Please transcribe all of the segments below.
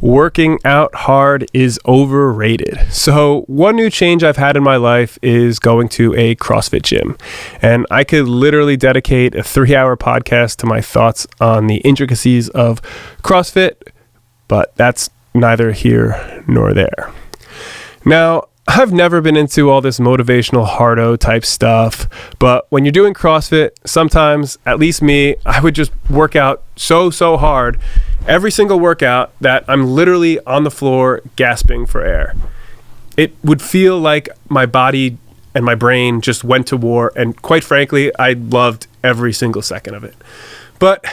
Working out hard is overrated. So one new change I've had in my life is going to a CrossFit gym. And I could literally dedicate a 3-hour podcast to my thoughts on the intricacies of CrossFit, but that's neither here nor there. Now, I've never been into all this motivational hardo type stuff, but when you're doing CrossFit, sometimes, at least me, I would just work out so hard every single workout that I'm literally on the floor gasping for air. It would feel like my body and my brain just went to war, and quite frankly, I loved every single second of it. But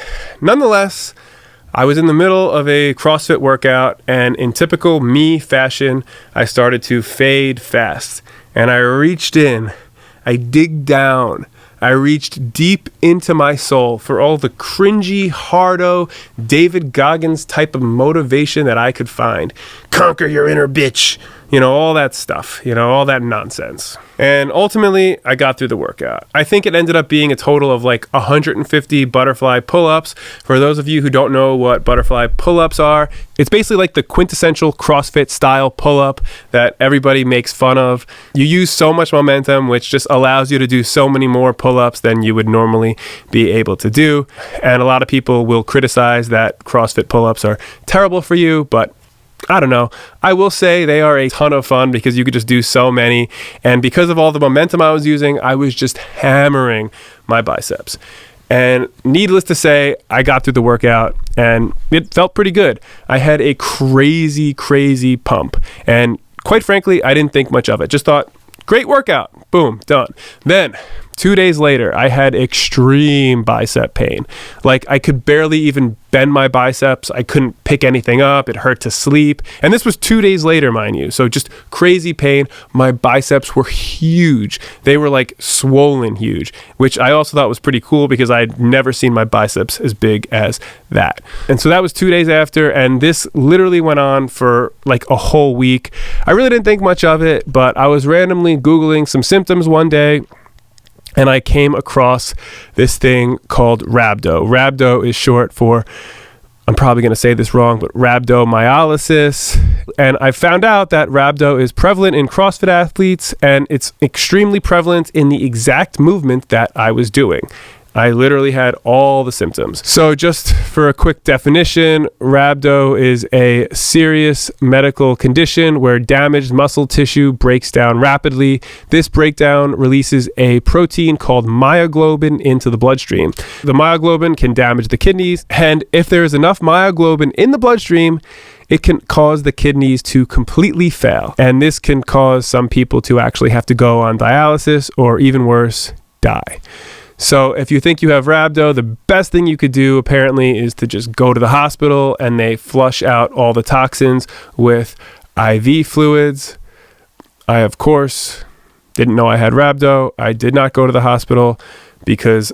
nonetheless, I was in the middle of a CrossFit workout, and in typical me fashion, I started to fade fast. And I reached in, I digged down, I reached deep into my soul for all the cringy, hardo, David Goggins type of motivation that I could find. Conquer your inner bitch. All that stuff, all that nonsense. And ultimately, I got through the workout. I think it ended up being a total of like 150 butterfly pull-ups. For those of you who don't know what butterfly pull-ups are, it's basically like the quintessential CrossFit style pull-up that everybody makes fun of. You use so much momentum, which just allows you to do so many more pull-ups than you would normally be able to do. And a lot of people will criticize that CrossFit pull-ups are terrible for you, but I don't know. I will say they are a ton of fun because you could just do so many. And because of all the momentum I was using, I was just hammering my biceps. And needless to say, I got through the workout and it felt pretty good. I had a crazy pump. And quite frankly, I didn't think much of it. Just thought, great workout. Boom, done. Then 2 days later, I had extreme bicep pain. Like I could barely even bend my biceps. I couldn't pick anything up. It hurt to sleep. And this was 2 days later, mind you. So just crazy pain. My biceps were huge. They were like swollen huge, which I also thought was pretty cool because I'd never seen my biceps as big as that. And so that was 2 days after. And this literally went on for like a whole week. I really didn't think much of it, but I was randomly Googling some symptoms one day, and I came across this thing called rhabdo. Rhabdo is short for, I'm probably going to say this wrong, but rhabdomyolysis. And I found out that rhabdo is prevalent in CrossFit athletes, and it's extremely prevalent in the exact movement that I was doing. I literally had all the symptoms. So just for a quick definition, rhabdo is a serious medical condition where damaged muscle tissue breaks down rapidly. This breakdown releases a protein called myoglobin into the bloodstream. The myoglobin can damage the kidneys, and if there is enough myoglobin in the bloodstream, it can cause the kidneys to completely fail. And this can cause some people to actually have to go on dialysis or even worse, die. So if you think you have rhabdo, the best thing you could do apparently is to just go to the hospital and they flush out all the toxins with IV fluids. I, of course, didn't know I had rhabdo. I did not go to the hospital because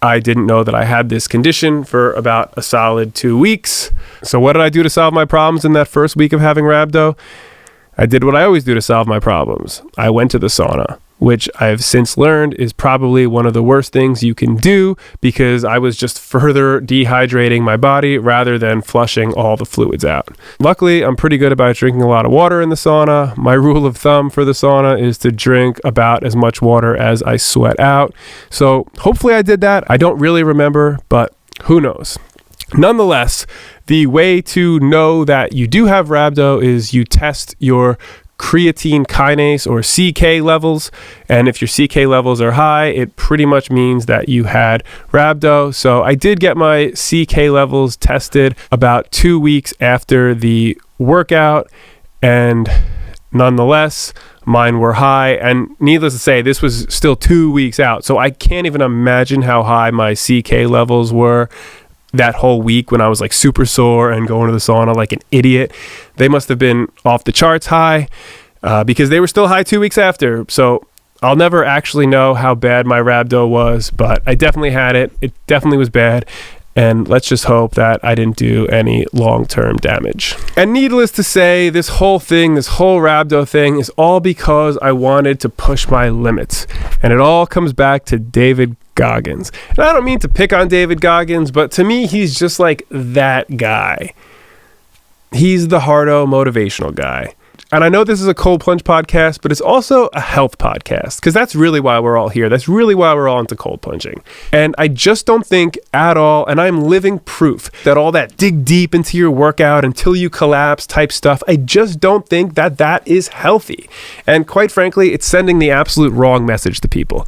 I didn't know that I had this condition for about a solid 2 weeks. So what did I do to solve my problems in that first week of having rhabdo? I did what I always do to solve my problems. I went to the sauna, which I've since learned is probably one of the worst things you can do because I was just further dehydrating my body rather than flushing all the fluids out. Luckily, I'm pretty good about drinking a lot of water in the sauna. My rule of thumb for the sauna is to drink about as much water as I sweat out. So hopefully I did that. I don't really remember, but who knows? Nonetheless, the way to know that you do have rhabdo is you test your creatine kinase or CK levels, and if your CK levels are high, it pretty much means that you had rhabdo. So I did get my CK levels tested about 2 weeks after the workout, and nonetheless mine were high, and needless to say, this was still 2 weeks out, so I can't even imagine how high my CK levels were that whole week when I was like super sore and going to the sauna like an idiot. They must have been off the charts high because they were still high 2 weeks after. So I'll never actually know how bad my rhabdo was, but I definitely had it. It definitely was bad. And let's just hope that I didn't do any long-term damage. And needless to say, this whole rhabdo thing is all because I wanted to push my limits. And it all comes back to David Goggins. And I don't mean to pick on David Goggins, but to me, he's just like that guy. He's the hardo motivational guy. And I know this is a cold plunge podcast, but it's also a health podcast, because that's really why we're all here. That's really why we're all into cold plunging. And I just don't think at all, and I'm living proof that all that dig deep into your workout until you collapse type stuff, I just don't think that that is healthy. And quite frankly, it's sending the absolute wrong message to people,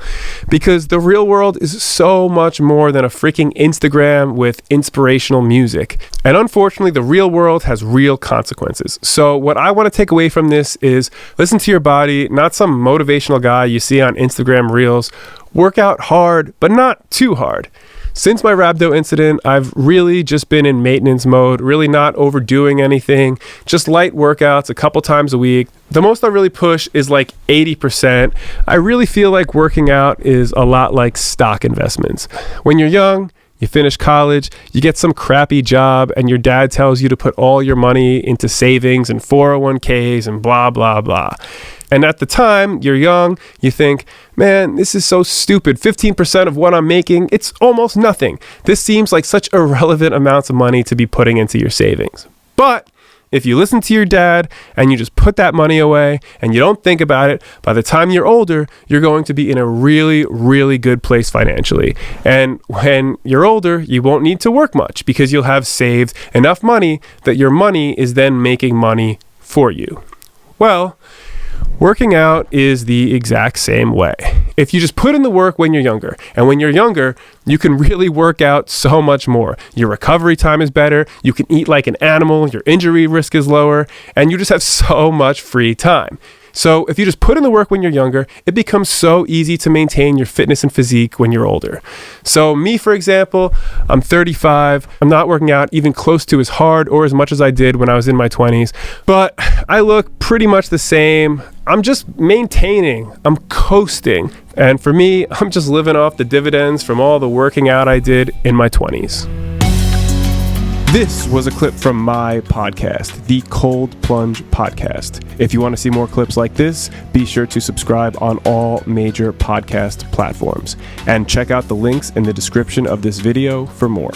because the real world is so much more than a freaking Instagram with inspirational music. And unfortunately, the real world has real consequences. So what I want to take away from this is listen to your body, not some motivational guy you see on Instagram Reels. Work out hard, but not too hard. Since my rhabdo incident, I've really just been in maintenance mode, really not overdoing anything, just light workouts a couple times a week. The most I really push is like 80%. I really feel like working out is a lot like stock investments. When you're young, you finish college, you get some crappy job, and your dad tells you to put all your money into savings and 401ks and blah, blah, blah. And at the time, you're young, you think, man, this is so stupid. 15% of what I'm making, it's almost nothing. This seems like such irrelevant amounts of money to be putting into your savings. But if you listen to your dad and you just put that money away and you don't think about it, by the time you're older, you're going to be in a really, really good place financially. And when you're older, you won't need to work much because you'll have saved enough money that your money is then making money for you. Well, working out is the exact same way. If you just put in the work when you're younger, and when you're younger, you can really work out so much more. Your recovery time is better, you can eat like an animal, your injury risk is lower, and you just have so much free time. So if you just put in the work when you're younger, it becomes so easy to maintain your fitness and physique when you're older. So me, for example, I'm 35. I'm not working out even close to as hard or as much as I did when I was in my 20s, but I look pretty much the same. I'm just maintaining, I'm coasting. And for me, I'm just living off the dividends from all the working out I did in my 20s. This was a clip from my podcast, the Cold Plunge Podcast. If you want to see more clips like this, be sure to subscribe on all major podcast platforms and check out the links in the description of this video for more.